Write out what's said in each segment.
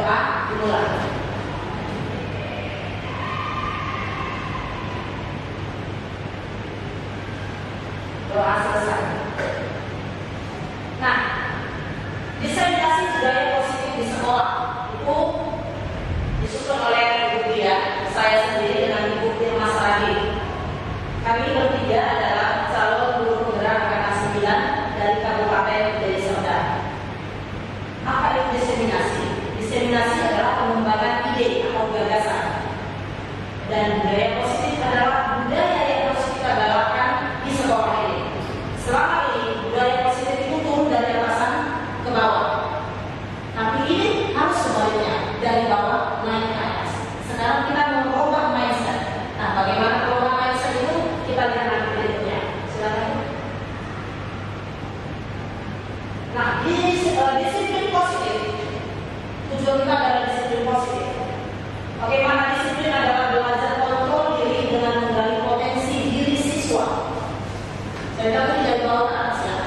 doa dimulai. Doa selesai. Nah, diseminasi budaya positif di sekolah itu disusun oleh Ibu Dia, saya sendiri dengan Ibu Firma Saragi. Kami bertiga adalah calon guru penggerak angkatan 9 dari Kabupaten Deli Serdang. Apa itu diseminasi? Diseminasi adalah pengembangan ide atau gagasan. Dan budaya positif adalah budaya yang harus kita galakkan di sekolah ini. Selama ini budaya positif itu turun dari atasan ke bawah. Tapi ini harus sebaliknya, dari bawah naik ke atas. Sekarang kita mau merubah mindset. Nah, bagaimana merubah mindset itu? Kita lihat nanti berikutnya. Silakan. Nah, disiplin positif. Tujuan kita adalah disiplin positif. Bagaimana disiplin adalah belajar kontrol diri dengan menggali potensi diri siswa. Saya tadi dari bawah ke atas ya.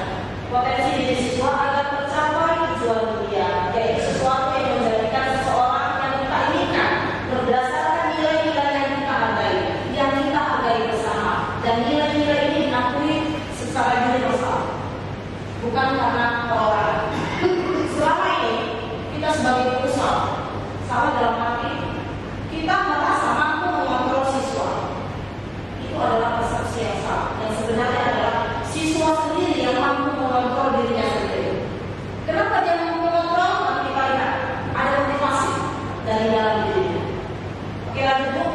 Potensi diri siswa agar tercapai tujuan kuliah, yaitu sesuatu yang menjadikan seseorang yang kita inginkan berdasarkan nilai-nilai yang kita hargai bersama, dan nilai-nilai ini diakui secara universal, bukan karena perorangan. Selama ini kita sebagai pusat salah dalam arti kita merasa mampu mengontrol siswa. Itu adalah persepsi yang salah, dan sebenarnya adalah siswa sendiri yang mampu mengontrol dirinya sendiri. Kenapa dia mampu mengontrol? Nanti kita lihat ada motivasi dari dalam dirinya. Oke, lanjut Bu.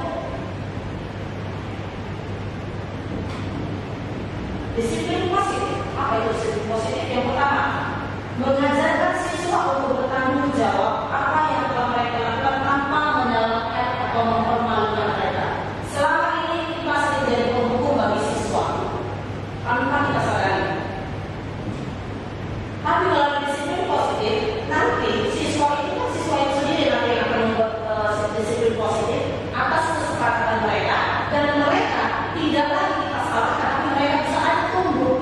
Disiplin positif. Apa itu disiplin positif? Yang pertama, mengajarkan siswa untuk bertanggung jawab apa yang telah mereka lakukan tanpa menyalahkan atau mempermalukan mereka. Selama ini kita sering jadi penghukum bagi siswa tanpa kita sadari. Tapi melalui disiplin positif, nanti siswa itu sendiri nanti yang akan membuat disiplin positif atas kesepakatan mereka, dan mereka tidak lagi kita salahkan, tapi mereka bisa ada tumbuh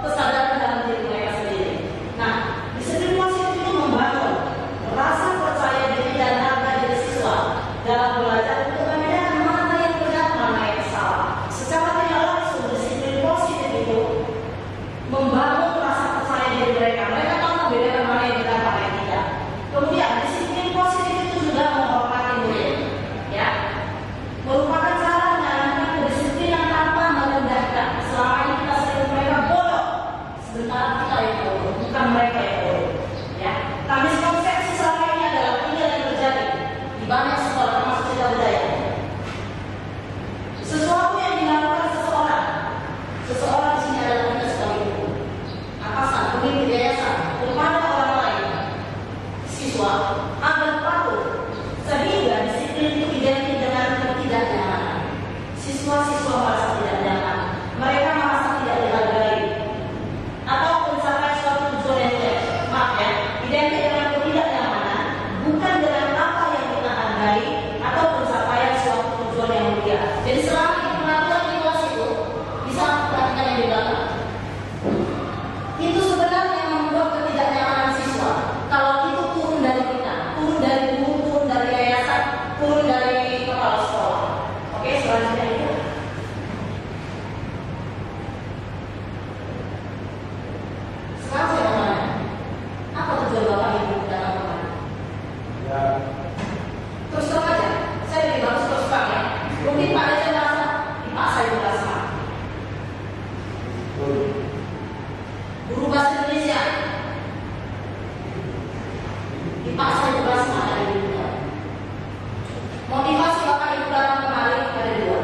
kesadaran dalam diri mereka sendiri. Nah, disiplin positif itu membangun rasa percaya diri dan harga diri siswa dalam belajar untuk membedakan mana yang benar, mana yang salah. Secara tidak langsung, disiplin positif itu membangun rasa percaya diri mereka. Mereka tahu membedakan mana yang benar, mana yang tidak. Kemudian disiplin positif itu juga menghormati murid, ya, merupakan cara menanamkan kedisiplinan tanpa merendahkan. Selama ini kita sering mereka bodoh, sementara kita yang bodoh, bukan mereka yang bodoh, ya. Nah, miskonsepsi selama ini adalah ini yang terjadi di banyak sekolah, termasuk Citra Budaya. Sesuatu yang dilakukan seseorang di sini adalah kita sebagai guru, atasan, pemimpin yayasan, kepada orang lain, siswa agar patuh, sehingga disiplin itu identik dengan ketidaknyamanan. Siswa-siswa merasa tidak nyaman, mereka merasa tidak dihargai, atau mencapai suatu tujuan yang jelek. Maaf ya, identik dengan ketidaknyamanan, bukan dengan apa yang kita hargai atau pencapaian suatu tujuan yang mulia. Jadi selama ini pengakuan di kelas itu bisa perhatikan yang di belakang. Itu sebenarnya yang membuat ketidaknyamanan siswa. Kalau itu turun dari kita, turun dari guru, turun dari yayasan, turun dari kepala sekolah. Oke, selanjutnya itu. Sekarang saya mau tanya, apa tujuan Bapak Ibu datang kemari? Ya, Terus terang aja, saya lebih bagus terus terang ya. Mungkin Pak Reza merasa dipaksa itu sama. betul. Guru bahasa Indonesia dipaksa itu sama dari dulu. Motivasi Bapak Ibu datang kemari ada dua.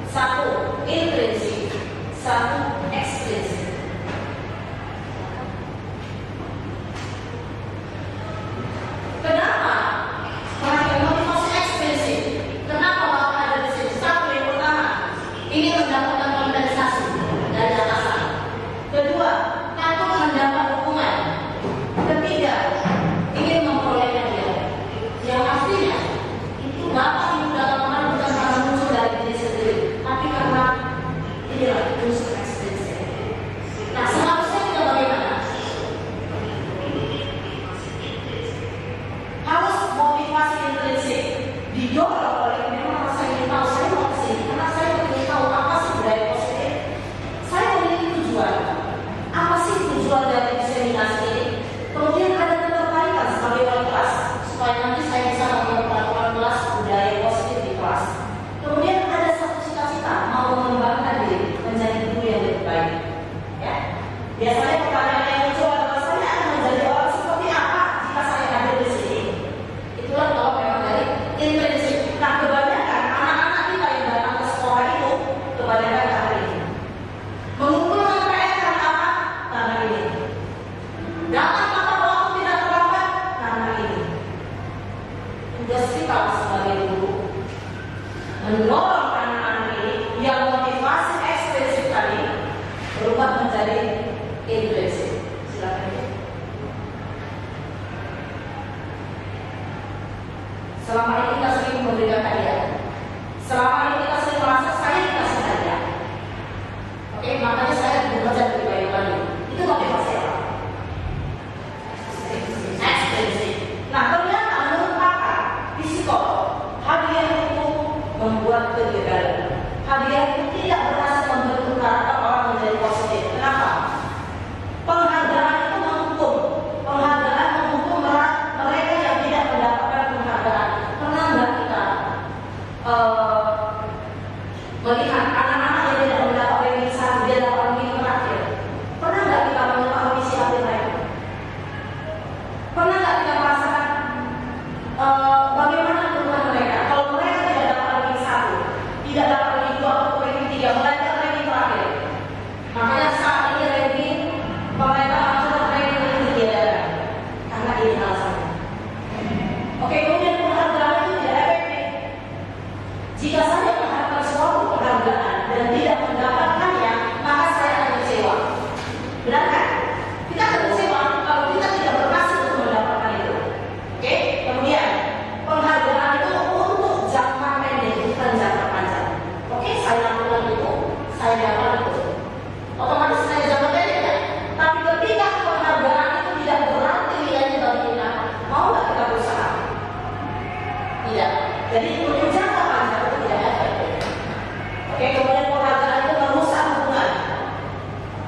Satu, intrinsik. Satu, ekstrinsik. Kenapa? Pakai motivasi ekstrinsik. Kenapa Bapak ada di sini? Satu, yang pertama, ingin mendapatkan kompensasi dari atasan. Kedua, takut mendapat hukuman. Ketiga, ingin memperoleh hadiah. didorong oleh memang saya ingin tahu, saya mau kesini karena saya ingin tahu apa sih budaya positif. Saya memiliki tujuan, apa sih tujuan dari diseminasi ini. Kemudian ada ketertarikan sebagai wali kelas supaya nanti saya bisa membuat peraturan kelas budaya positif di kelas. Kemudian ada satu cita-cita mau mengembangkan diri menjadi guru yang lebih baik. Ya, biasanya pertanyaan yang muncul adalah saya akan menjadi orang seperti apa jika saya hadir di sini. Itulah kalau memang dari intrinsik. Nah, kebanyakan anak-anak kita yang datang ke sekolah itu kebanyakan karena ini. Mengumpulkan PR karena apa? Karena ini. Datang tepat waktu tidak terlambat karena ini. Tugas kita sebagai guru mendorong anak-anak ini yang motivasi ekstrinsi tadi berubah menjadi intrinsik. Silakan. Selama ini kita sering memberikan hadiah. Selama ini kita sering merasa saya dikasih hadiah. Oke, makanya saya bekerja lebih baik lagi. Itu motivasi apa? Ekstrinsi. Nah, ternyata menurut pakar psikolog, hadiah itu membuat kegagalan. Hadiah itu tidak berhasil membentuk karakter orang menjadi positif. Kenapa? Penghargaan itu menghukum. Penghargaan menghukum mereka yang tidak mendapatkan penghargaan. Pernah nggak kita melihat anak-anak yang tidak mendapat ranking 1 dia dapat ranking terakhir? Pernah nggak kita mengetahui isi hati mereka? Pernah nggak kita merasakan bagaimana keluhan mereka? Kalau mereka tidak dapat ranking 1, tidak dapat ranking 2 atau ranking 3, melainkan ranking terakhir. Makanya saat ini ranking pemerintah langsung ranking yang ditiadakan karena ini alasannya. Oke, kemudian penghargaan itu tidak efektif. Jika saya mengharapkan suatu penghargaan dan tidak mendapatkannya, maka saya akan kecewa. Benar kan? Kita akan kecewa kalau kita tidak berhasil untuk mendapatkan itu. Oke, kemudian penghargaan itu untuk jangka pendek, bukan jangka panjang. Oke, saya lakukan itu, saya dapat itu. Otomatis saya jangka pendek kan? Tapi ketika penghargaan itu tidak berarti nilainya bagi kita, mau nggak kita berusaha? Tidak. Jadi untuk jangka panjang itu tidak efektif. Oke, kemudian penghargaan itu merusak hubungan.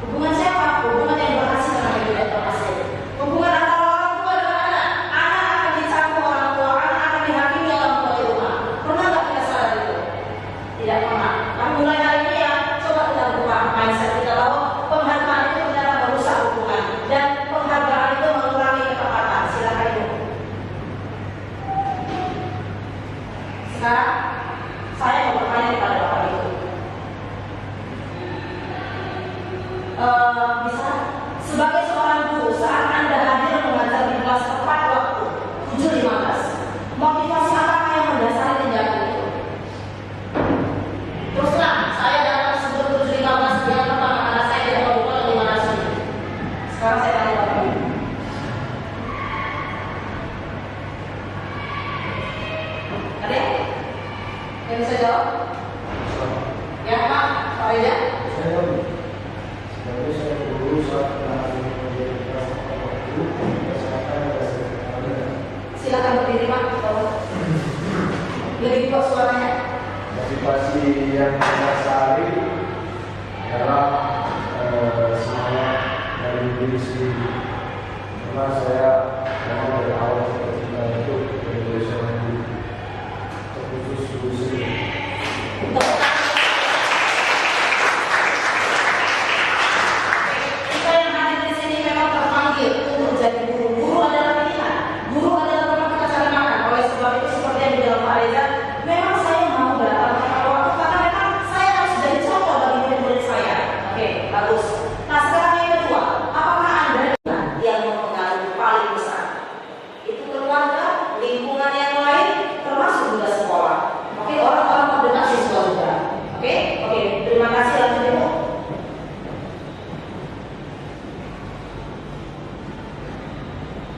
Hubungan siapa? Hubungan yang berhasil dengan yang tidak berhasil. Hubungan antara orang tua dengan anak. Anak akan dicampur orang tua, anak akan dihakimi orang tua di rumah. Pernah nggak kita sadar itu? Tidak pernah. Tapi mulai hari ini ya, coba kita berubah mindset kita bahwa penghargaan itu ternyata merusak hubungan dan penghargaan itu mengurangi ketepatan. Silakan Ibu. Sekarang saya mau bertanya kepada Bapak Ibu. Bisa sebagai seorang guru saat Anda hadir mengajar di kelas tepat waktu 7.15, motivasi apa yang mendasari tindakan itu? Terus terang, saya datang sebelum 7.15 yang pertama karena saya tidak mau lupa di mana sini. Sekarang saya tanya Bapak Ibu. Ada yang bisa jawab? Ya Pak, Pak Reza? Saya dulu saat menjadi kelas waktu kesehatan dan silakan berdiri Pak. Lebih kuat suaranya. motivasi yang mendasari adalah semangat dari diri sendiri. Karena saya memang dari awal cita-cita itu Indonesia Maju terkhusus guru seni. Kita yang hadir di sini memang terpanggil untuk jadi guru. Guru adalah pilihan. Guru adalah tempat kita cari makan. Oleh sebab itu seperti yang dibilang Pak Reza, memang saya mau datang tepat waktu karena memang saya harus jadi contoh bagi murid-murid saya. Oke, bagus. Nah sekarang yang kedua, apakah Anda yang mempengaruhi paling besar? Itu keluarga, lingkungan yang lain, termasuk juga sekolah. Oke, orang-orang terdekat siswa juga. Oke, terima kasih lanjut Ibu.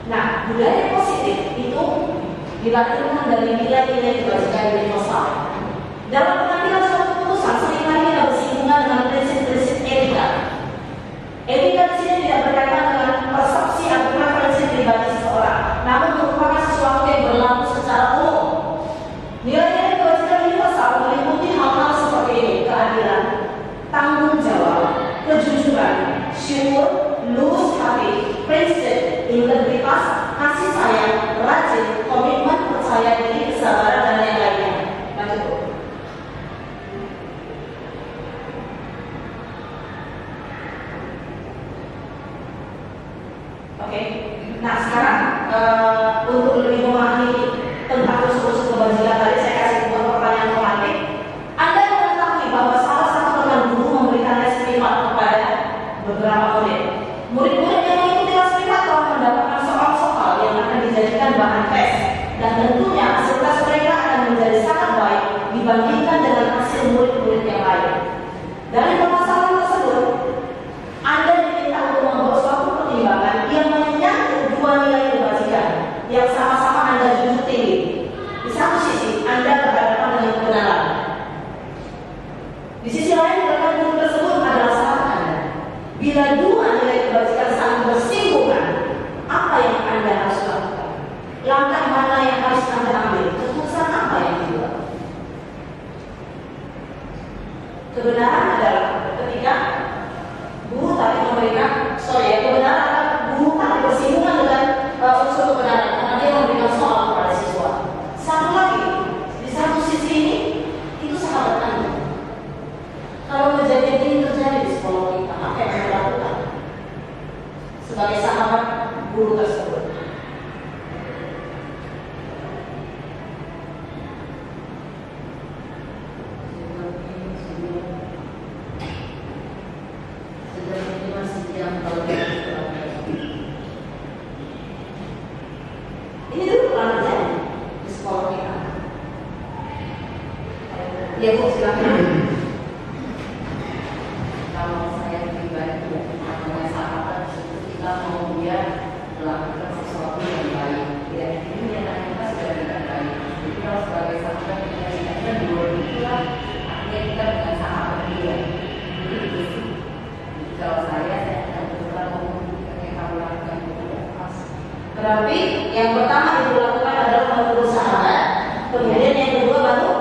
Nah, budaya positif itu dilahirkan dari nilai-nilai kebajikan universal. Dalam pengambilan suatu keputusan, seringkali kita bersinggungan dengan prinsip-prinsip etika. Etika di sini tidak berkaitan dengan persepsi atau preferensi pribadi seseorang, namun merupakan sesuatu yang berlaku secara umum. Nilai untuk lebih memahami tentang unsur-unsur kebajikan tadi, saya kasih buat pertanyaan pemantik. Anda mengetahui bahwa salah satu rekan guru memberikan les privat kepada beberapa murid. Murid-murid yang mengikuti les privat telah mendapatkan soal-soal yang akan dijadikan bahan tes, dan tentunya hasil tes mereka akan menjadi sangat baik dibandingkan dengan hasil murid-murid yang lain. Dari permasalahan tersebut, Anda diminta untuk membuat suatu pertimbangan yang menyangkut dua nilai kebajikan yang sama-sama Anda junjung tinggi. Di satu sisi, Anda berhadapan dengan kebenaran. Di sisi lain, rekan guru tersebut adalah sahabat Anda. Bila dua nilai kebajikan saling bersinggungan, apa yang Anda harus lakukan? Langkah mana yang harus Anda ambil? Keputusan apa yang dibuat? Kebenaran adalah ketika guru tadi memberikan, kebenaran adalah guru tadi bersinggungan dengan unsur kebenaran karena dia memberikan soal kepada siswa. Satu lagi, di satu sisi ini itu sahabat Anda. Kalau kejadian ini terjadi di sekolah kita, apa yang Anda lakukan sebagai sahabat guru tersebut? Ini dulu pernah terjadi di sekolah kita. Ya Bu, silakan. Kalau saya pribadi namanya sahabat, kita mau dia melakukan sesuatu yang baik. Ya, ini niatan kita sudah tidak baik. Jadi kalau sebagai sahabat kita niatnya dua itulah artinya kita bukan sahabat dia. Jadi itu sih. Jadi kalau saya akan berusaha membuktikan yang kamu lakukan itu tidak pas. Berarti yang pertama yang dilakukan adalah menegur sahabat, kemudian yang kedua baru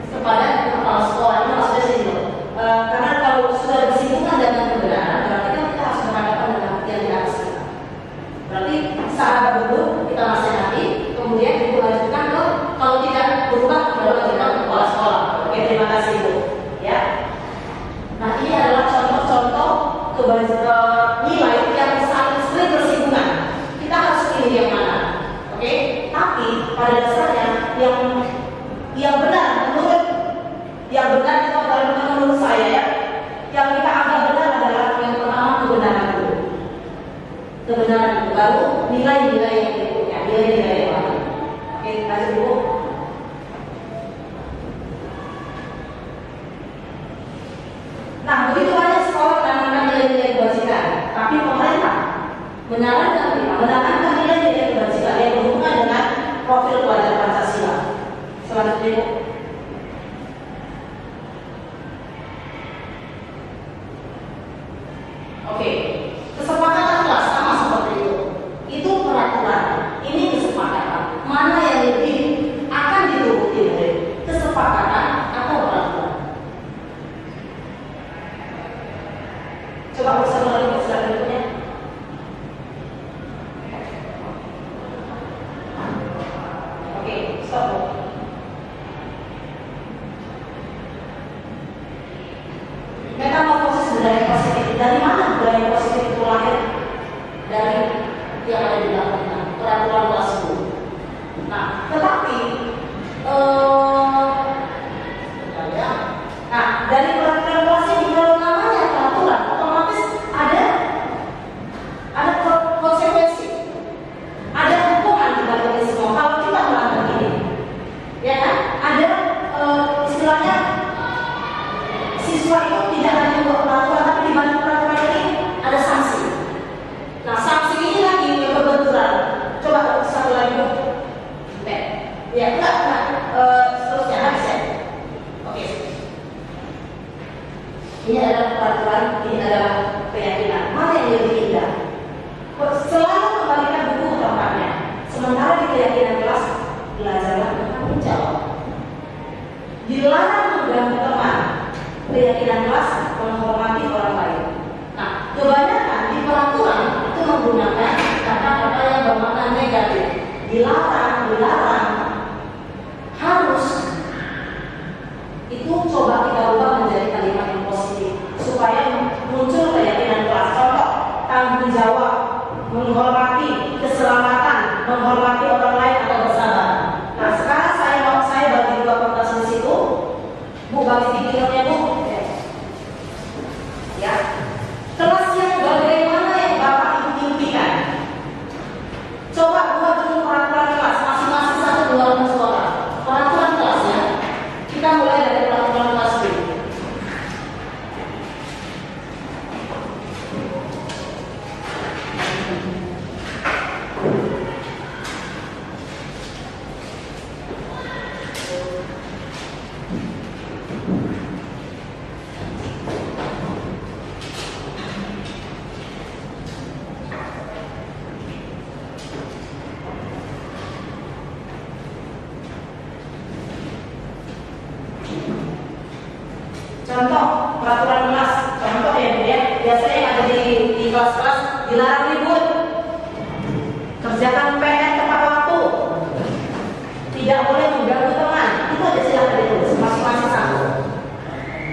kepada kepala sekolah. Ini maksudnya sih dulu. Karena kalau sudah bersinggungan dengan kebenaran, berarti kan kita harus berhadapan dengan yang di atas kita. Berarti sahabat dulu kita nasihati, kemudian kita lanjutkan ke, kalau tidak berubah kita lanjutkan ke kepala sekolah. Oke, terima kasih Bu. Ya. Nah, ini adalah contoh-contoh nilai yang saling sering bersinggungan. Kita harus pilih yang mana. Oke? Tapi pada dasarnya yang benar itu adalah menurut saya ya. Yang kita anggap benar adalah yang pertama kebenaran dulu. Kebenaran itu baru nilai-nilai yang berikutnya, nilai-nilai yang lain. Oke, lanjut dulu. Nah, begitu banyak sekolah menanamkan nilai-nilai kebajikan, tapi pemerintah menanamkan nilai-nilai kebajikan yang berhubungan dengan profil pelajar Pancasila. Selanjutnya, Bu. Oke, kesepakatan kelas sama seperti itu. Itu peraturan. Ini kesepakatan. Mana yang lebih akan dituruti murid? Kesepakatan atau peraturan? Coba bersama lagi slide berikutnya. Oke, stop. Metamorfosis budaya positif. Dari mana budaya positif itu lahir? Dari yang ada di dalam kita, peraturan kelas 10. Nah, tetapi dari peraturan kelas ini kalau namanya peraturan, otomatis ada konsekuensi, ada hukuman di balik ini semua. Kalau kita melanggar ini, ya kan? Ada istilahnya siswa itu tidak hanya membuat peraturan, tapi di balik peraturan ini ada sanksi. Nah, sanksi ini lagi yang berbenturan. Coba satu lagi, Bu. Ya, enggak. Seterusnya habis ya. Oke. Ini adalah peraturan, ini adalah keyakinan. Mana yang lebih indah? Selalu kembalikan buku ke tempatnya. Sementara di keyakinan kelas, belajarlah bertanggung jawab. Dilarang mengganggu teman. Keyakinan kelas menghormati orang lain. Nah, kebanyakan di peraturan itu menggunakan kata-kata yang bermakna negatif. Dilarang, harus. Itu coba kita ubah menjadi kalimat yang positif supaya muncul keyakinan kelas. Contoh, tanggung jawab, menghormati, keselamatan. menghormati orang lain atau bersabar. Nah, sekarang saya bagi dua kertas di situ. Bu, bagi videonya Bu. Ya. Kelas yang bagaimana yang Bapak Ibu mimpikan? Coba buat dulu peraturan kelas, masing-masing satu dua suara. Peraturan kelasnya, kita mulai dari peraturan kelas dulu. Contoh peraturan kelas, contoh ya Bu ya. Biasanya yang ada di kelas-kelas dilarang ribut, kerjakan PR tepat waktu, tidak boleh mengganggu teman. Itu aja silakan ditulis masing-masing satu.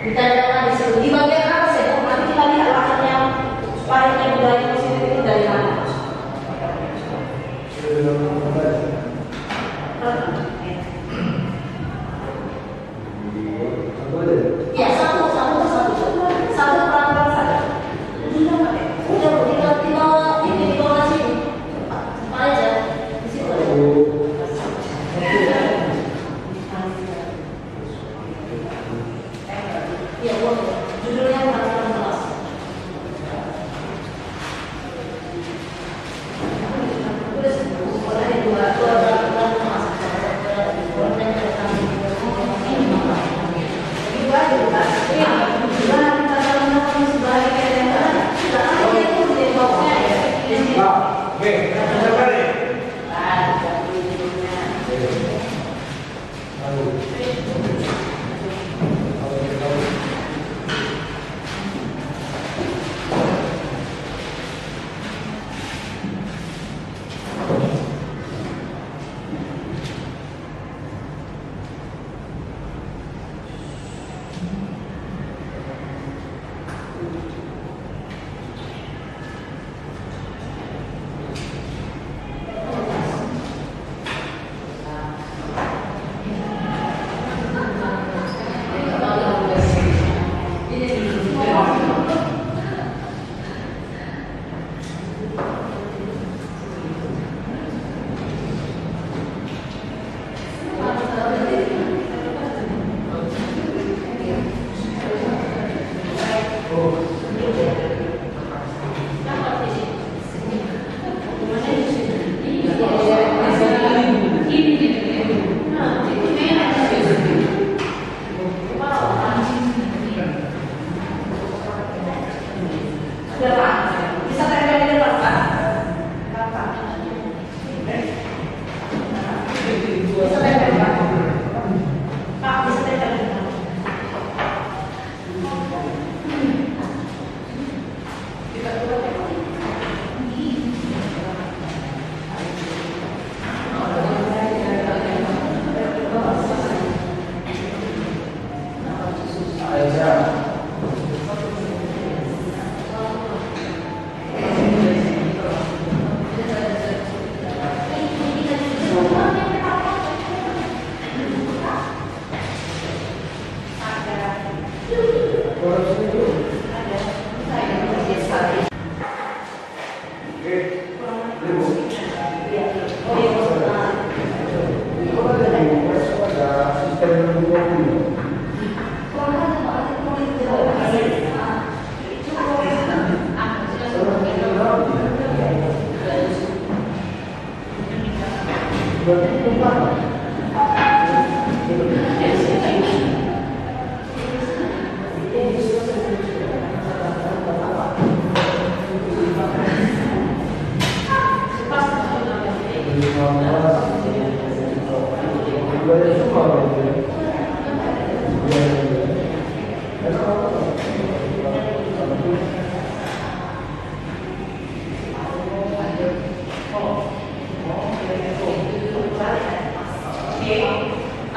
Ditandakan di situ. Di bagian apa sih Bu? Nanti kita lihat lahirnya supaya budaya positif itu dari mana. Ya, satu peraturan saja. Udah Bu, di bawah sini. Apa aja? Di situ ada. Iya, boleh. Judulnya peraturan kelas. Tulis boleh dua peraturan kelas.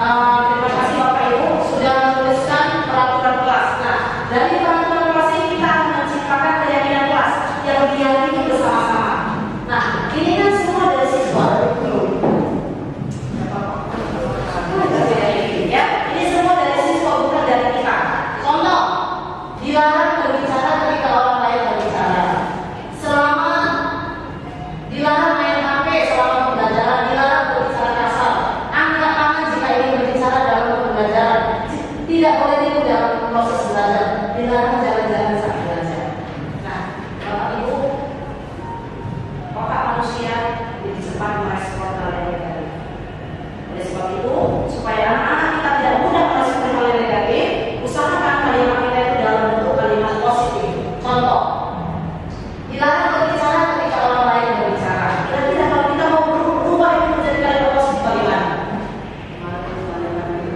Terima kasih Bapak Ibu sudah menuliskan peraturan kelas. Nah, dari peraturan kelas ini kita akan menciptakan keyakinan kelas yang diyakini bersama-sama. Nah, ini kan semua dari siswa. itu supaya anak-anak kita tidak mudah merespon hal yang negatif, usahakan kalimat kita itu dalam bentuk kalimat positif. Contoh, dilarang berbicara ketika orang lain berbicara. Kira-kira kalau kita mau berubah itu menjadi kalimat positif bagaimana?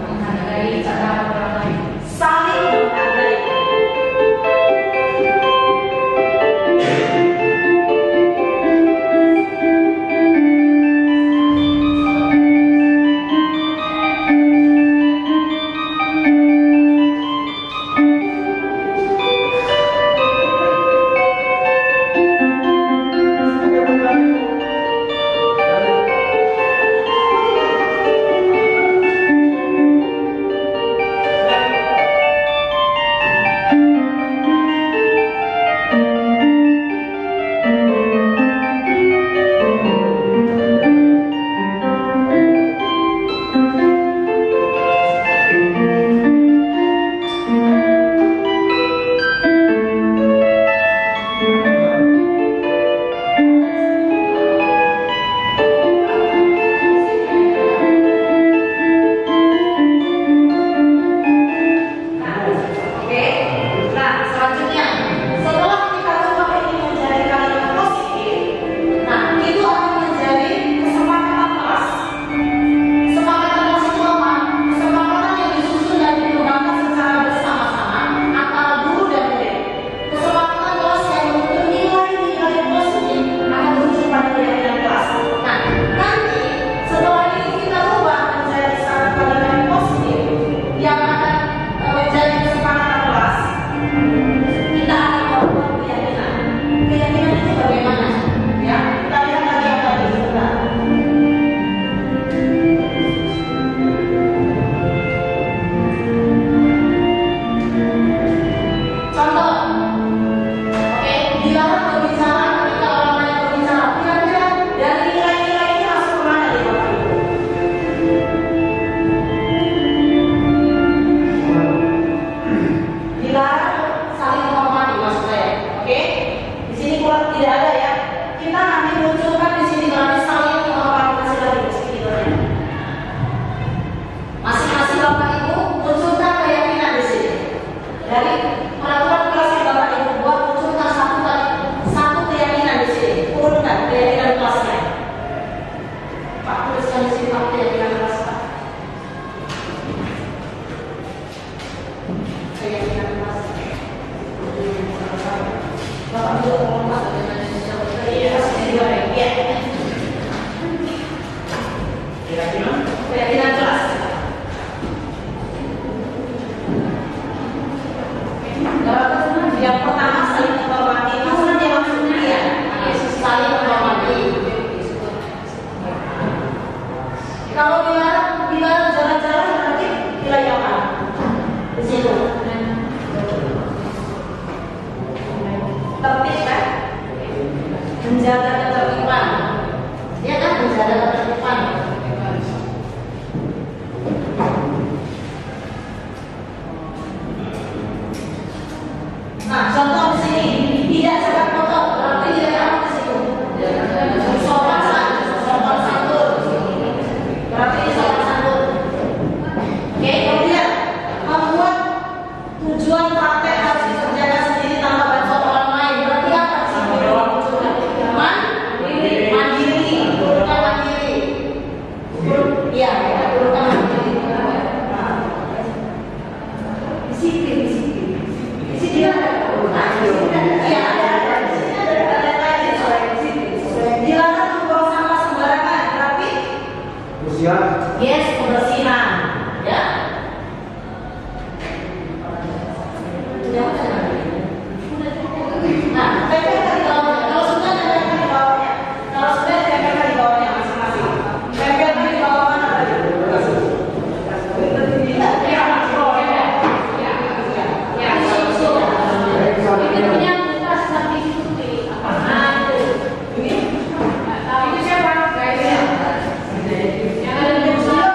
Menghargai cara orang lain. Saling menghargai. Menjaga ketertiban, ya kan, menjaga ketertiban. Nah, contoh di sini tidak cepat foto, berarti tidak apa di situ? Sopan santun, berarti sopan santun. Oke, kemudian membuat tujuan praktek harus dikerjakan sendiri tanpa bantuan orang lain. Berarti apa sih? Mandiri, bukan mandiri. Iya, bukan mandiri. Disiplin. Di sini ada. Iya, ada. Di sini ada lain soal disiplin. Dilarang membuang sampah sembarangan, tapi yes, kebersihan, ya. Nah, tempelkan di bawahnya. Kalau sudah tempelkan di bawahnya. Kalau sudah tempelkan di bawahnya masing-masing. Tempelkan di bawah mana tadi? Ini punya bekas tapi itu apa? Ini Itu siapa? Guys. Yang ada di sudah.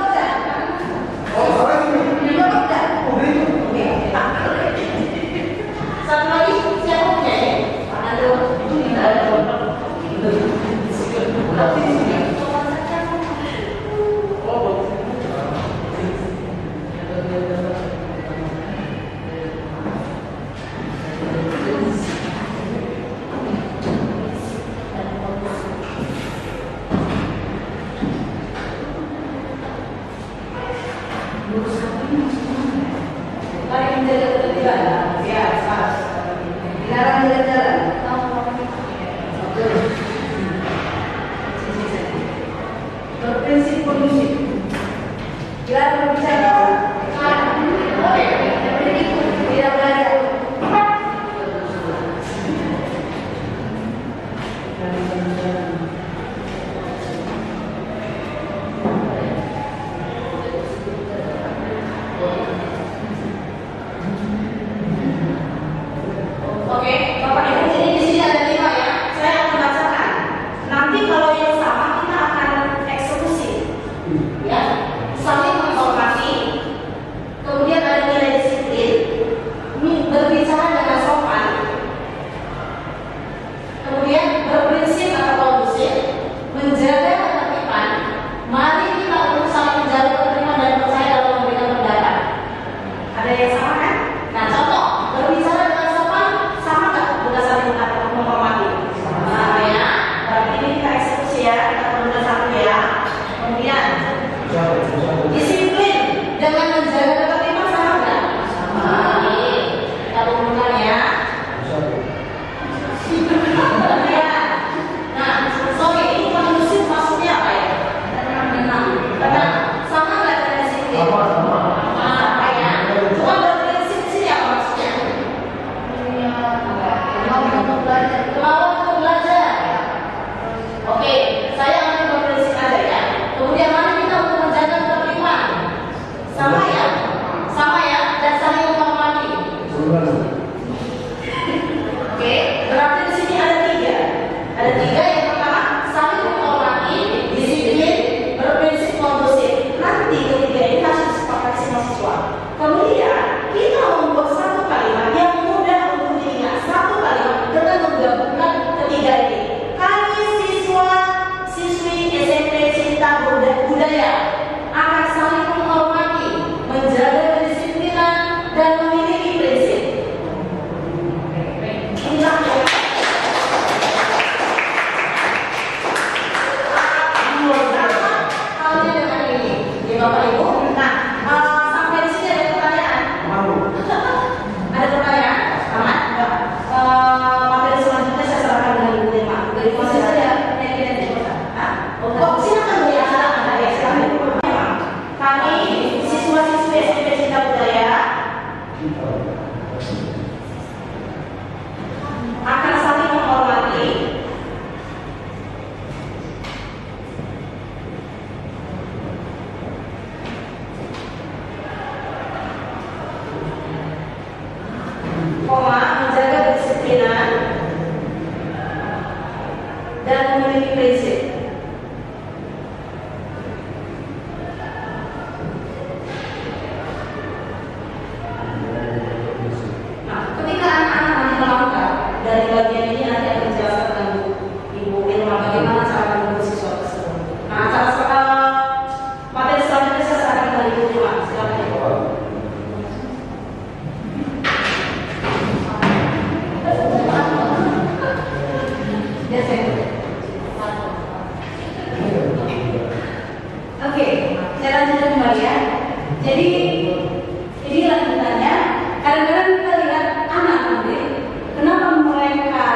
berprinsip kondusif. Bila berbicara tidak belajar. Oke, Bapak Ibu, jadi di sini ada 5 ya. Saya akan bacakan. Nanti kalau yang sama kita akan eksekusi. Ya, saling menghormati. Kemudian ada nilai disiplin, berbicara dengan sopan. Kemudian berprinsip atau kondusif, menjaga ketertiban. Mari kita untuk saling menjaga ketertiban dan percaya dalam memberikan pendapat. Ada yang sama kan? Nah, contoh berbicara dengan sopan sama nggak? Udah saling menghormati. Sama ya. Berarti ini kita eksekusi ya. Kita perlukan satu ya. Kemudian disiplin dengan menjaga ketertiban sama nggak? Sama. Kita perlukan ya. Nah, sorry, ini kondusif maksudnya apa ya? Tenang. Sama nggak dengan disiplin? Apa ya? Cuma berprinsip di sini apa maksudnya? Kemauan untuk belajar. Oke, saya akan berprinsip aja ya. Kemudian mari kita untuk menjaga ketertiban. Sama ya? Sama ya? Dan saling menghormati. Oke, berarti di sini ada 3. Ada 3. Yang pertama, saling menghormati, disiplin, berprinsip kondusif. Nanti ketiga ini harus disepakati semua siswa. Kemudian kita membuat satu kalimat yang mudah untuk diingat. Satu kalimat dengan menggabungkan ketiga ini. Kami siswa-siswi SMP Cinta Budaya akan saling menghormati, menjaga kedisiplinan, dan memiliki prinsip. Inilah yang halnya dengan ini, ya Bapak Ibu. Nah, sampai di sini ada pertanyaan. Ada pertanyaan? Aman? Enggak. Materi selanjutnya saya serahkan dengan Ibu Irma. Dari mana saja? Oh, silakan Bu ya, silakan. Ya, silakan. Kami siswa-siswi SMP Cinta Budaya akan saling menghormati, menjaga kedisiplinan, dan memiliki prinsip. Nah, ketika anak-anak nanti melangkah dari bagian ini nanti akan dijelaskan dengan Ibu Irma bagaimana cara mengukur siswa tersebut. Nah, materi selanjutnya saya serahkan kepada Ibu Irma. Silakan Ibu. Oke, saya lanjutkan kembali ya. Jadi ini lanjutannya. Kadang-kadang kita lihat anak nanti, kenapa mereka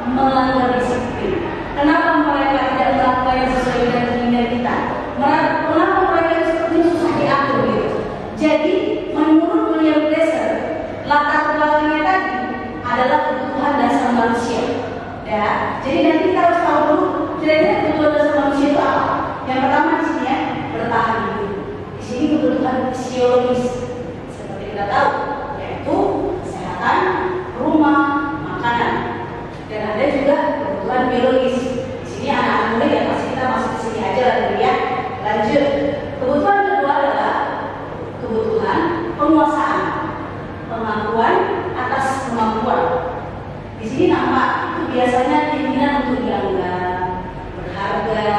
melanggar disiplin? Kenapa mereka tidak melakukan yang sesuai dengan keinginan kita? Kenapa mereka seperti susah diatur gitu? Jadi menurut William Glasser, latar belakangnya tadi adalah kebutuhan dasar manusia. Ya, jadi nanti kita harus tahu dulu kira-kira kebutuhan dasar manusia itu apa. Yang pertama di sini ya, bertahan hidup. Di sini kebutuhan fisiologis seperti kita tahu, yaitu kesehatan, rumah, makanan. Dan ada juga kebutuhan biologis. Di sini anak-anak muda ya pasti kita masuk ke sini aja lah dulu ya. Lanjut. Kebutuhan kedua adalah kebutuhan penguasaan, pengakuan atas kemampuan. Di sini nampak itu biasanya keinginan untuk dianggap berharga,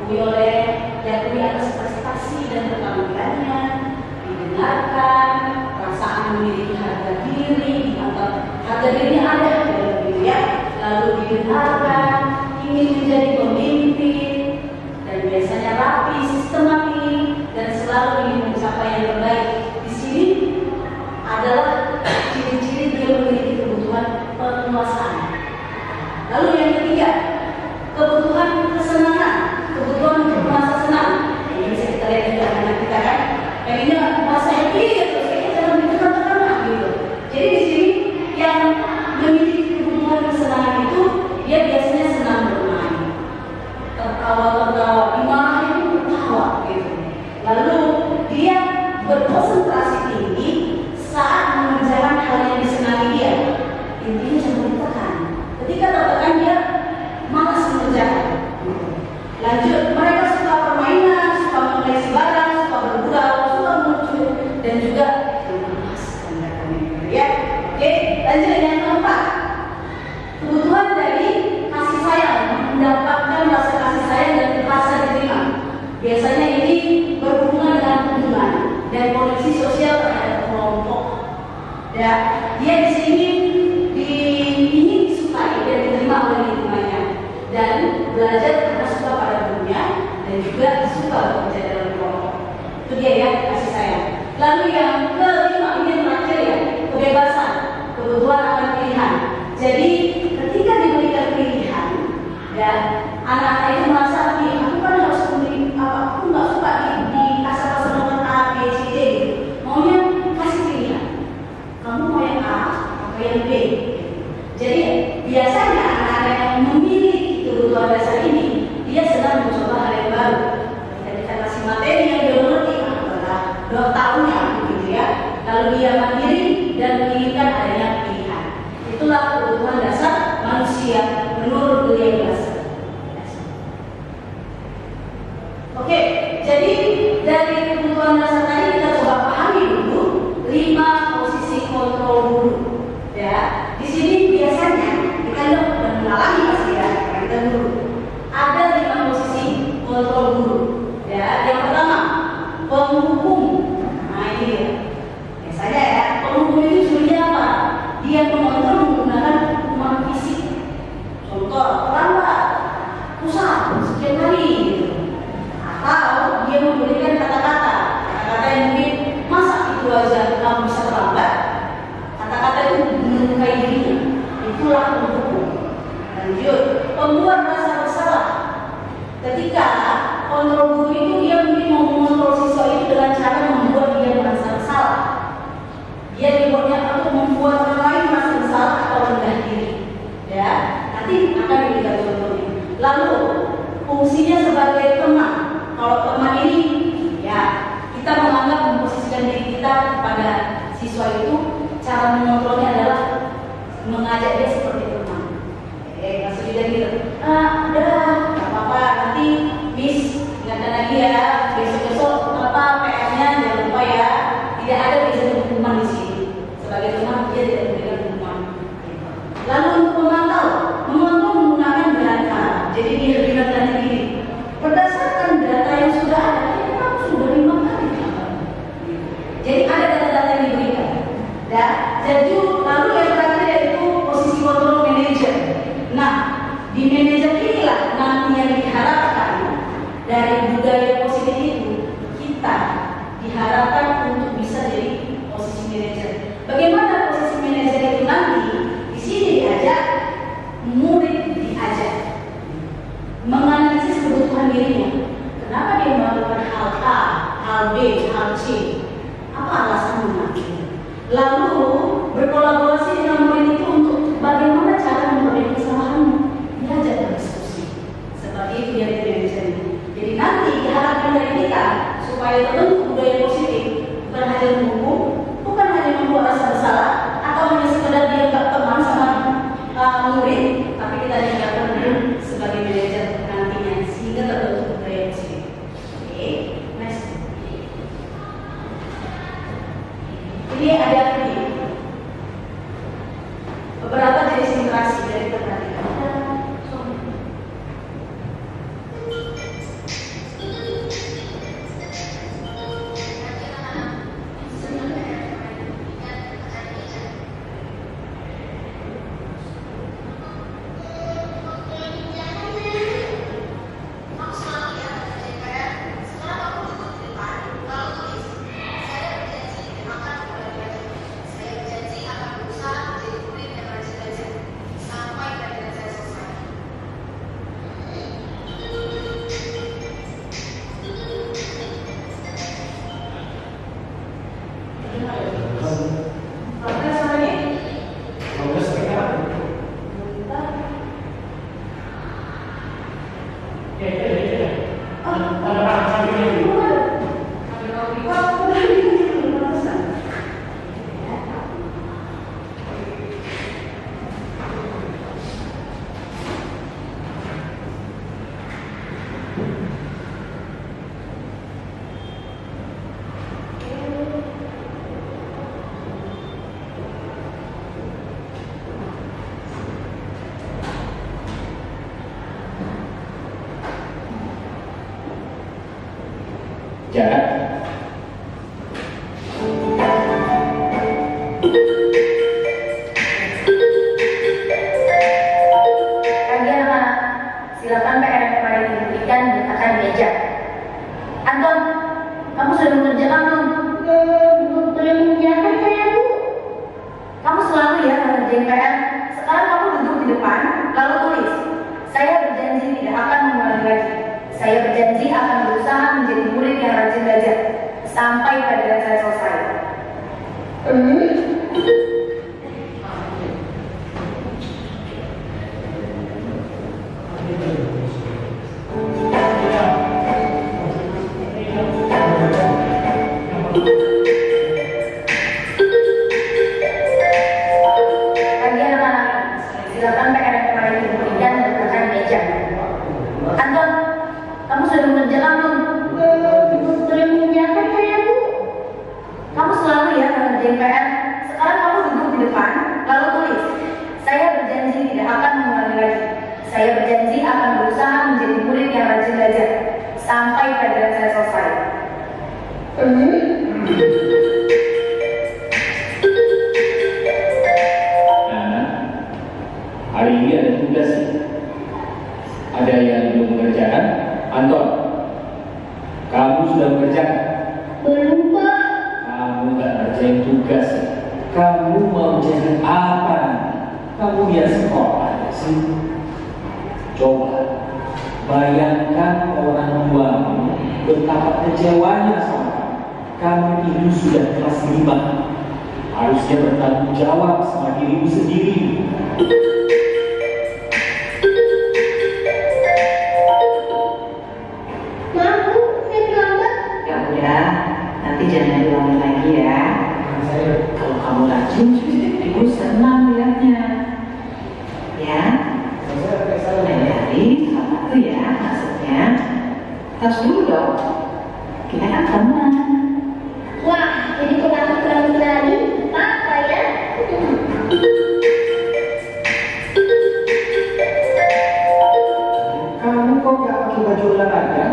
diakui atas prestasi dan keterampilannya, didengarkan, perasaan memiliki harga diri, dianggap harga dirinya ada dalam diri ya, lalu didengarkan, ingin menjadi pemimpin, dan biasanya rapi, sistematis, dan selalu ingin mencapai yang terbaik. Di sini adalah ciri-ciri dia memiliki kebutuhan penguasaan. Lalu yang ketiga, kebutuhan kesenangan, kebutuhan Biasanya ini berhubungan dengan hubungan dan koneksi sosial terhadap kelompok. Ya, dia di sini ingin disukai dan diterima oleh lingkungannya dan belajar karena suka pada gurunya dan juga suka bekerja dalam kelompok. Itu dia ya kasih sayang. Lalu yang kelima ini terakhir ya, kebebasan, kebutuhan akan pilihan. Jadi ketika diberikan pilihan, ya anak-anak itu merasa aku kan harus memilih apa, aku nggak suka di kasar-kasar nomor A, B, C, D gitu. Maunya kasih pilihan. Kamu mau yang A atau yang B? Jadi biasanya anak-anak yang memilih kebutuhan dasar ini, dia sedang mencoba hal yang baru. Ketika kita kasih materi yang dia mengerti, adalah 2 tahunnya gitu ya. Lalu dia mandiri dan menginginkan adanya pilihan. Itulah kebutuhan dasar manusia menurut William. Oke, jadi dari kebutuhan dasar tadi kita coba pahami dulu 5 posisi kontrol guru. Ya, di sini biasanya kita udah mengalami pasti ya, kita dulu ada 5 posisi kontrol guru. Ya, yang pertama penghukum. Nah ini dia. Biasanya ya, penghukum itu sebenarnya apa? Dia mengontrol menggunakan hukuman fisik. Contoh, terlambat, pusat, sekian kali gitu. Atau dia memberikan kata-kata yang mungkin masa itu aja kamu bisa terlambat. Kata-kata itu melukai dirinya. Itulah penghukum. Lanjut, pembuat rasa bersalah. Ketika kontrol guru itu dia mungkin mau mengontrol siswa itu dengan cara membuat dia merasa bersalah. Dia dibuatnya untuk membuat orang lain merasa bersalah atau rendah diri. Ya, nanti akan diberikan contohnya. Lalu fungsinya sebagai teman. Kalau teman ini, ya kita menganggap memposisikan diri kita kepada siswa itu, cara mengontrolnya adalah mengajak dia seperti teman. Maksudnya gitu. Udah, nggak apa-apa. Nanti Miss ingatkan lagi ya. Besok-besok apa PR-nya jangan lupa ya. Tidak ada biasanya hukuman di sini. Sebagai teman dia tidak memberikan hukuman. Lalu untuk memantau menggunakan data. Jadi dia bilang tadi gini. Berdasarkan data yang sudah ada, ini kamu sudah 5 kali. Jadi ada data-data yang diberikan. Ya, jadi lalu yang terakhir yaitu posisi kontrol manager. Nah, di manajer inilah nanti yang diharapkan dari budaya positif itu kita diharapkan untuk bisa jadi posisi manajer. Bagaimana posisi manajer itu nanti? Di sini diajak murid diajak menganalisis kebutuhan dirinya. Kenapa dia melakukan hal A, hal B, hal C? Apa alasannya? Lalu berkolaborasi dengan murid itu untuk bagaimana cara memperbaiki kesalahannya. Diajak berdiskusi. Seperti itu dari manajer. Jadi nanti diharapkan dari kita supaya terbentuk budaya positif, bukan hanya menghukum, bukan hanya membuat rasa bersalah, atau hanya sekedar dia nggak teman sama murid, tapi kita diharapkan sebagai manajer nantinya sehingga terbentuk budaya positif. Oke, next. Ini ada beberapa jenis interaksi dari perhatian. jarak. Pagi anak, silakan PR yang kemarin diberikan diletakkan di meja. Anton, kamu sudah mengerjakan belum? Belum mengerjakan saya, Bu. Kamu selalu ya mengerjain PR. Sekarang kamu duduk di depan, lalu tulis. Saya berjanji tidak akan mengulangi lagi. Saya berjanji akan berusaha menjadi murid yang rajin belajar sampai pelajaran saya selesai. Pagi anak-anak, silakan PR yang kemarin diberikan diletakkan di meja. Anton, kamu sudah mengerjakan belum? Belum mengerjakan saya, Bu. Kamu selalu ya mengerjain PR. Sekarang kamu duduk di depan, lalu tulis. Saya berjanji tidak akan mengulangi lagi. Saya berjanji akan berusaha menjadi murid yang rajin belajar sampai pelajaran saya selesai. Nah, hari ini ada tugas. Ada yang belum mengerjakan? Anton, kamu sudah mengerjakan? Belum, Pak. Kamu nggak ngerjain tugas. Kamu mau jadi apa? Kamu biar sekolah aja sih. Coba bayangkan orang tuamu betapa kecewanya sama kamu. Kamu ini sudah kelas 5. Harusnya bertanggung jawab sama dirimu sendiri. Maaf, Bu. Saya terlambat. Ya udah, nanti jangan diulangi lagi ya. Kalau kamu rajin, ibu senang lihatnya. Ya, lain hari sama tuh ya maksudnya. Terus dulu dong. Kita kan teman. Wah, jadi penampilan lagi. Apa ya? Kamu kok gak pakai baju olahraga?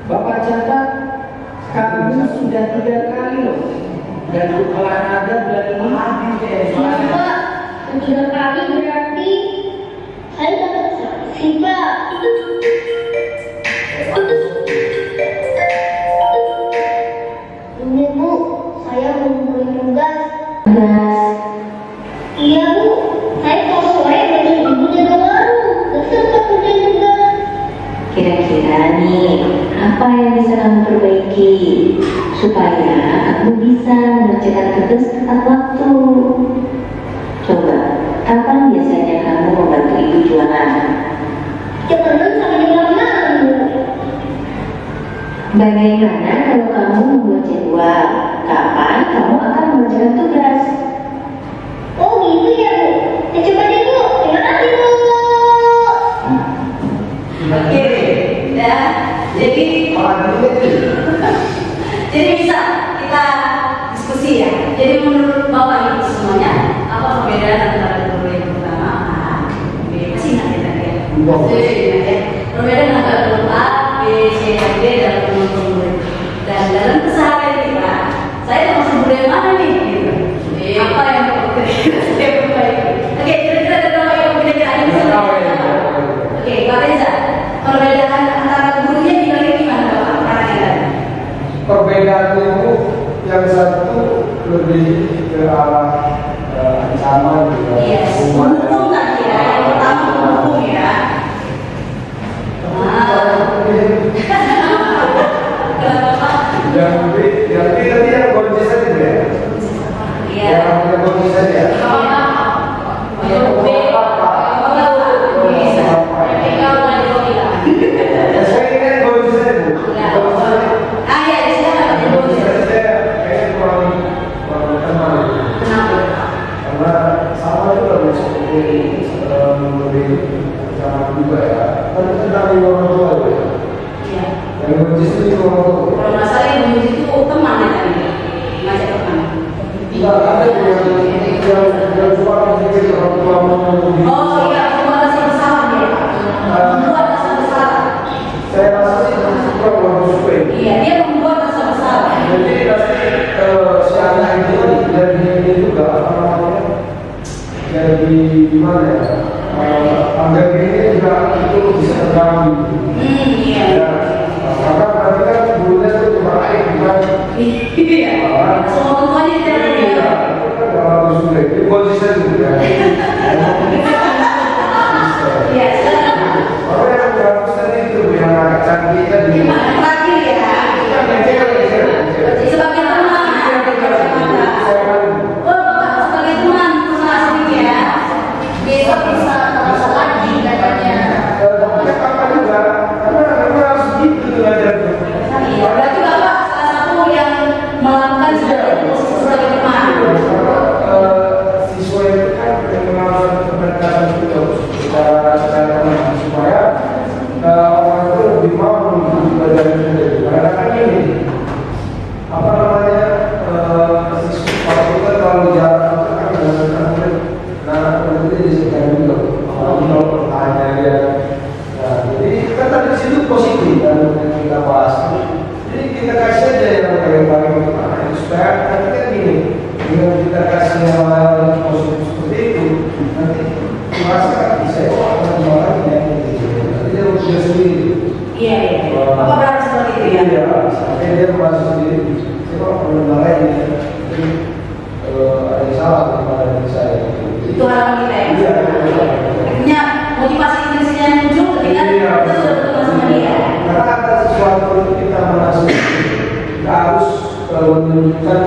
Bapak catat, kamu sudah 3 kali loh baju olahraga bulan ini. Pak, 3 kali berarti saya dapat sanksi, Pak. Ini, Bu, saya mengumpulkan tugas. Iya, Bu. Saya kalau sore belajar ibu jaga baru. Besok tak kerjain tugas. Kira-kira nih, apa yang bisa kamu perbaiki supaya kamu bisa mengerjakan tugas tepat waktu? Coba, kapan biasanya kamu membantu ibu jualan? Jam 6 sampai jam 8, Bu. Bagaimana kalau kamu membuat jadwal? Kapan kamu akan mengerjakan tugas? Oh gitu ya, Bu. Ya, coba deh, Bu. Terima kasih, Bu. Oke, ya. Jadi bisa kita diskusi ya. Jadi menurut Bapak Ibu semuanya, apa perbedaan antara guru yang pertama A, B, masih ingat ya tadi ya? Masih ingat ya. Perbedaan antara guru A, B, C, dan D dalam menuntut murid. Dan dalam keseharian kita, saya termasuk guru yang mana nih? Gitu. Apa yang saya perbaiki? Oke, kira-kira ada berapa yang kira-kira ada bisa dilakukan? Oke, Pak Reza, perbedaan antara gurunya dibagi gimana Bapak? Perhatikan. Perbedaan itu yang satu lebih ke arah ancaman juga. Yes, mendukung tadi ya, yang pertama mendukung ya. Yang lebih tadi yang konsisten itu ya. Iya. Yang konsisten ya. Ya, saya ingat konsisten bu. Ah ya, di sini ada Konsisten saya kayaknya kurang teman. Karena sama juga seperti lebih zaman juga ya. Kan tentang orang tua ya. Yang konsisten itu orang tua. Kalau masalah yang menuju itu teman ya tadi, ngajak teman. Tidak ada yang cuma menjadi orang tua menunggu. Oh iya, cuma rasa bersalah ya. Membuat rasa bersalah. Saya rasa sih kurang bagus juga. Iya, dia gimana ya? Pandemi ini juga itu bisa terganggu. Iya. Ya, maka berarti kan gurunya itu cuma air, bukan? Iya. Semua semuanya tidak ada. Iya, itu kan kalau sulit, itu konsisten juga. Iya. Kalau yang konsisten itu yang agak canggih tadi. Terakhir ya. Sebagai teman. Oh, Bapak sebagai teman pernah sedikit ya. Besok bisa terasa lagi katanya. Apa juga? Karena harus gitu belajar. Iya, berarti Bapak salah satu yang melakukan sebagai teman. Siswa itu kan mengalami pendekatan itu secara teman supaya orang itu lebih mau belajar itu. Karena kan ini apa namanya siswa kita terlalu jarang kan nah itu disediakan juga. Apalagi kalau pertanyaan dia. Nah, jadi kan tadi situ positif kan yang kita bahas. Jadi kita kasih aja yang baik-baik supaya nanti kan gini, dengan kita kasih yang positif seperti itu, nanti masyarakat bisa mengeluarkannya. Nanti dia harus sendiri. Iya, iya. Bapak berharap seperti itu ya? Iya, sampai dia merasa sendiri. Saya kalau pendengaran ini, jadi ada yang salah daripada diri saya. Itu harapan kita ya? Iya. Akhirnya motivasi intrinsiknya yang muncul ketika kita sudah bertemu sama dia. Karena ada sesuatu yang kita merasa kita harus menunjukkan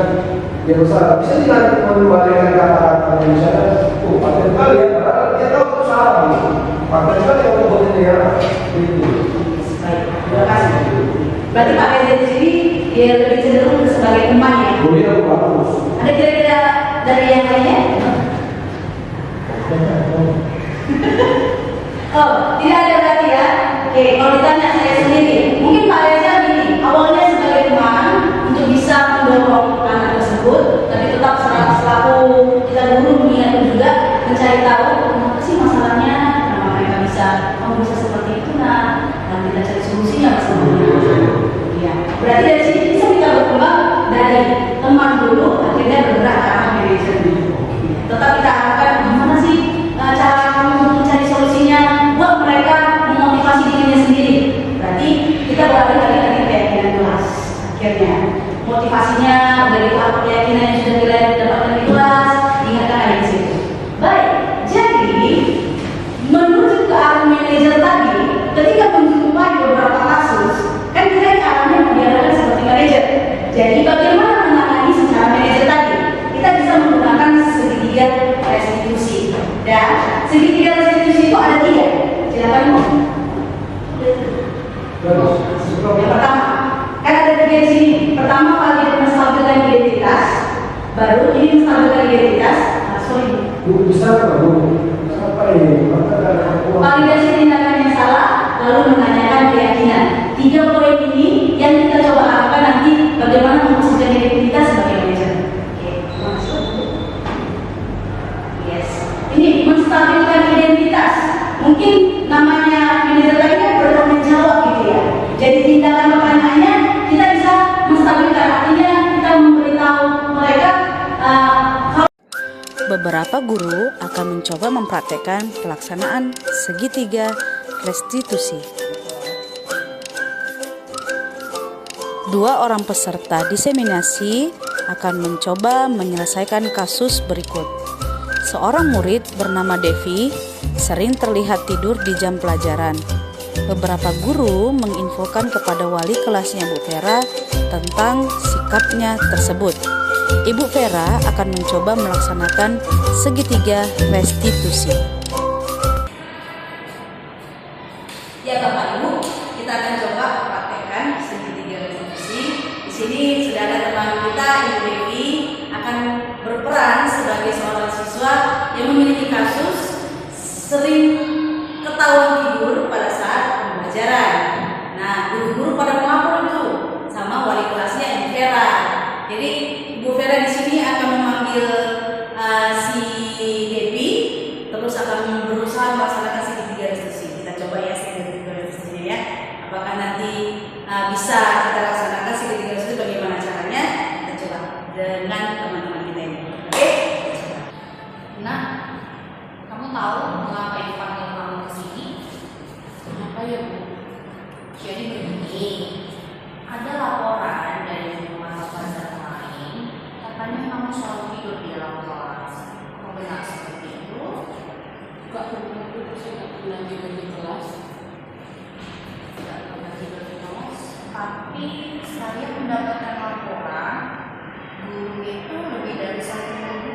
dia besar. Bisa tidak mengembalikan kata-kata misalnya, paten kali ya, padahal dia tahu itu salah. Paten kali yang membuat dia itu. Baik, terima kasih. Berarti Pak Reza di sini dia lebih cenderung sebagai teman ya? Dia bagus. Ada kira-kira dari yang lainnya? Oh, tidak ada berarti ya? Oke, kalau ditanya saya sendiri, mungkin Pak Reza gini, awalnya sebagai teman untuk bisa mendorong anak tersebut, tapi tetap selaku kita guru mengingatkan juga mencari tahu apa sih masalahnya, kenapa mereka bisa seperti itu, nah kita cari solusinya bersama-sama. Ya, berarti dari sini bisa kita berkembang dari teman dulu akhirnya bergerak ke arah manajer. Tetap kita harapkan gimana sih cara kamu mencari solusinya buat mereka memotivasi dirinya sendiri. Berarti kita beralih lagi ke keyakinan kelas. Akhirnya motivasinya dari keyakinan yang sudah didapatkan di kelas, ingatkan ada di situ. Baik, jadi menuju ke arah manajer tadi, ketika menjumpai beberapa kasus, kan kita caranya mendialogkan seperti manajer. Jadi bagaimana menangani secara manajer tadi? Kita bisa menggunakan segitiga restitusi. Dan segitiga restitusi itu ada 3. Silakan Om. Yang pertama, kan ada 3 di sini. Pertama, menstabilkan identitas. Baru ini menstabilkan identitas. Guru besar apa guru? Apa ini? Validasi tindakan yang salah, lalu menanyakan keyakinan. 3 poin ini yang kita coba harapkan nanti bagaimana mewujudkan identitas sebagai manajer. Oke, masuk. Yes. Ini menstabilkan identitas. Mungkin namanya manajer tadi kan bertanggung jawab gitu ya. Jadi tindakan pertanyaannya kita bisa menstabilkan, artinya kita memberitahu mereka Beberapa guru akan mencoba mempraktekkan pelaksanaan segitiga restitusi. 2 orang peserta diseminasi akan mencoba menyelesaikan kasus berikut. Seorang murid bernama Devi sering terlihat tidur di jam pelajaran. Beberapa guru menginfokan kepada wali kelasnya Bu Vera tentang sikapnya tersebut. Ibu Vera akan mencoba melaksanakan segitiga restitusi. Ya Bapak Ibu, kita akan coba praktekkan segitiga restitusi. Di sini sudah ada teman kita, Ibu Devi, akan berperan sebagai seorang siswa yang memiliki kasus sering ketahuan tidur pada saat pembelajaran. Nah, guru-guru pada melapor itu sama wali kelasnya Ibu Vera. Jadi Bu Vera di sini akan memanggil si Devi, terus akan berusaha melaksanakan segitiga restitusi. Kita coba ya segitiga restitusinya ya. Apakah nanti bisa kita laksanakan segitiga restitusi? Bagaimana caranya? Kita coba dengan teman-teman kita ini. Oke? Nah, kamu tahu ada laporan dari guru mata pelajaran lain, katanya kamu selalu tidur di dalam kelas. Apa benar seperti itu? Enggak pernah itu, saya nggak pernah tidur di kelas. Tidak pernah tidur di kelas. Tapi saya mendapatkan laporan guru itu lebih dari 1 minggu.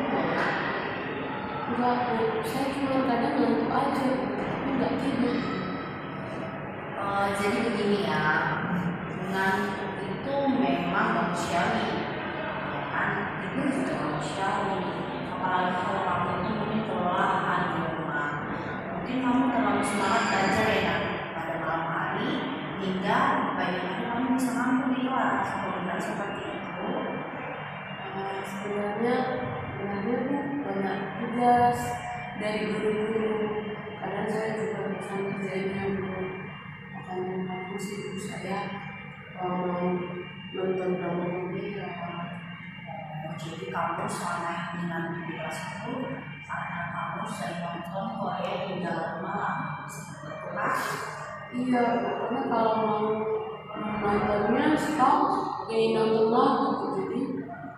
Enggak, Bu. Saya cuma kadang ngantuk aja, tapi nggak tidur. Jadi begini ya, ngantuk itu memang manusiawi, ya kan? Tidur juga manusiawi. Apalagi kalau kamu itu mungkin kelelahan di rumah, mungkin kamu terlalu semangat belajar ya kan? Pada malam hari, hingga pagi hari kamu bisa ngantuk di kelas. Kalau benar seperti itu, Sebenarnya Bu, banyak tugas dari guru-guru. Kadang saya juga bisa ngerjainnya, Bu. Makanya aku sih ibu saya nonton drama Korea. jadi kamu selama ini nanti di kelas itu, karena kamu sering nonton Korea hingga larut malam, betul kan? Iya, karena kalau mau nontonnya stop, ingin nonton lagi gitu. Jadi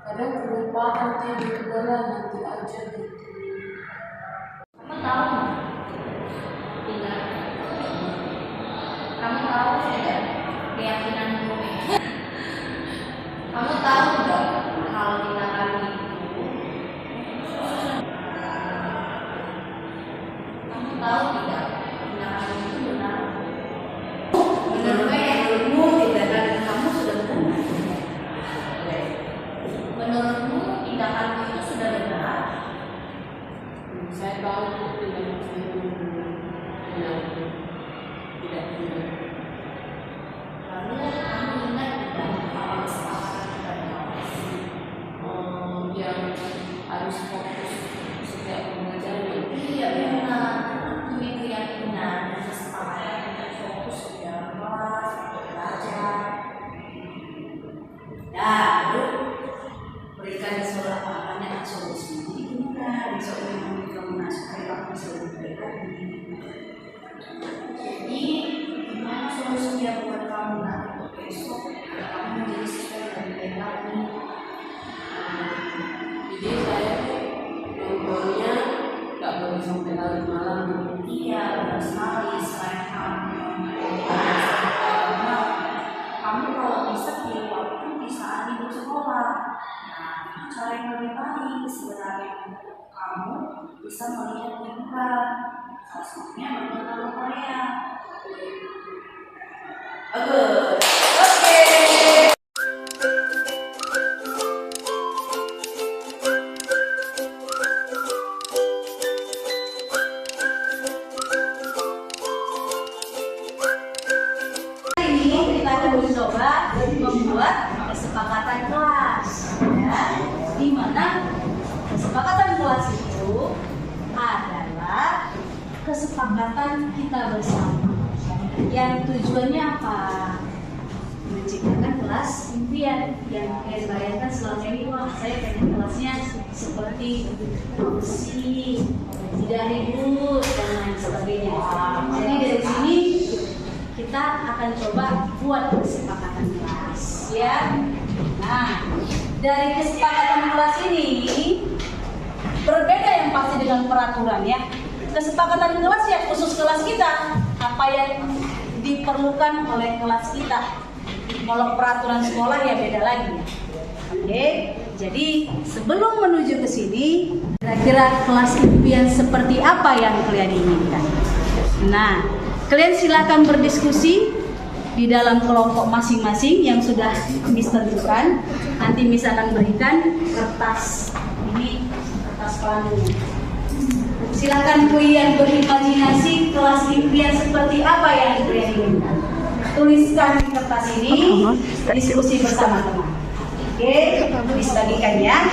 kadang kelupaan tidur udahlah nanti aja gitu. Kamu tahu nggak? Tidak. Kamu tahu tidak keyakinan bumi? Kamu tahu nggak kalau tindakan itu? Kamu tahu tidak tindakan itu benar? Menurutmu tindakan kamu sudah benar? Menurutmu tindakan itu sudah benar? Saya tahu tidak benar. Tidak benar. Lalu kamu ingat tidak apa kesepakatan kita dengan Yang harus fokus setiap pembelajaran. Iya benar, punya keyakinan dan kesepakatan untuk fokus di dalam kelas, belajar. Lalu berikan surat banyak solusi. Gimana besok ini kamu supaya kamu bisa lebih baik lagi. Jadi gimana solusinya buat kamu nanti untuk besok kamu menjadi siswa yang lebih baik lagi. Jadi saya nontonnya nggak boleh sampai larut malam. Iya, benar sekali. Selain kamu kalau bisa pilih waktu di saat libur sekolah. Nah, itu cara yang lebih baik sebenarnya untuk kamu bisa melihat hiburan. Salah satunya nonton drama Korea. Bagus. Oke. Ini kita akan mencoba membuat kesepakatan kelas, ya, di mana kesepakatan kelas itu adalah kesepakatan kita bersama, yang tujuannya apa? Menciptakan kelas impian yang kayak bayangkan selama ini, wah saya pengen kelasnya seperti bersih, tidak ribut dan lain sebagainya. Jadi dari sini kita akan coba buat kesepakatan kelas, ya. Nah, dari kesepakatan kelas ini berbeda yang pasti dengan peraturan, ya. Kesepakatan kelas ya khusus kelas kita, apa yang diperlukan oleh kelas kita. Kalau peraturan sekolah ya beda lagi. Oke, jadi sebelum menuju ke sini, kira-kira kelas impian seperti apa yang kalian inginkan? Nah, kalian silakan berdiskusi di dalam kelompok masing-masing yang sudah Miss tentukan. Nanti Miss akan berikan kertas ini, kertas pandunya. Silakan kalian berimajinasi kelas impian seperti apa yang kalian inginkan. Tuliskan di kertas ini, diskusi bersama teman. Oke, Miss bagikan ya.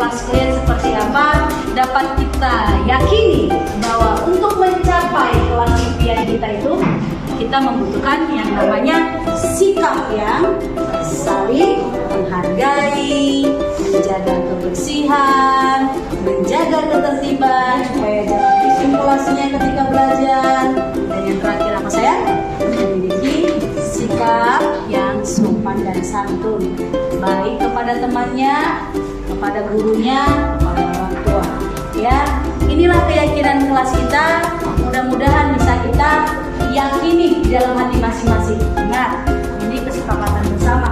kelas kalian seperti apa, dapat kita yakini bahwa untuk mencapai kelas impian kita itu kita membutuhkan yang namanya sikap yang saling menghargai, menjaga kebersihan, menjaga ketertiban supaya jangan bising kelasnya ketika belajar. Dan yang terakhir apa sayang? Memiliki sikap yang sopan dan santun, baik kepada temannya, kepada gurunya, kepada orang tua. Ya, inilah keyakinan kelas kita. Mudah-mudahan bisa kita yakini di dalam hati masing-masing. Ingat, ini kesepakatan bersama.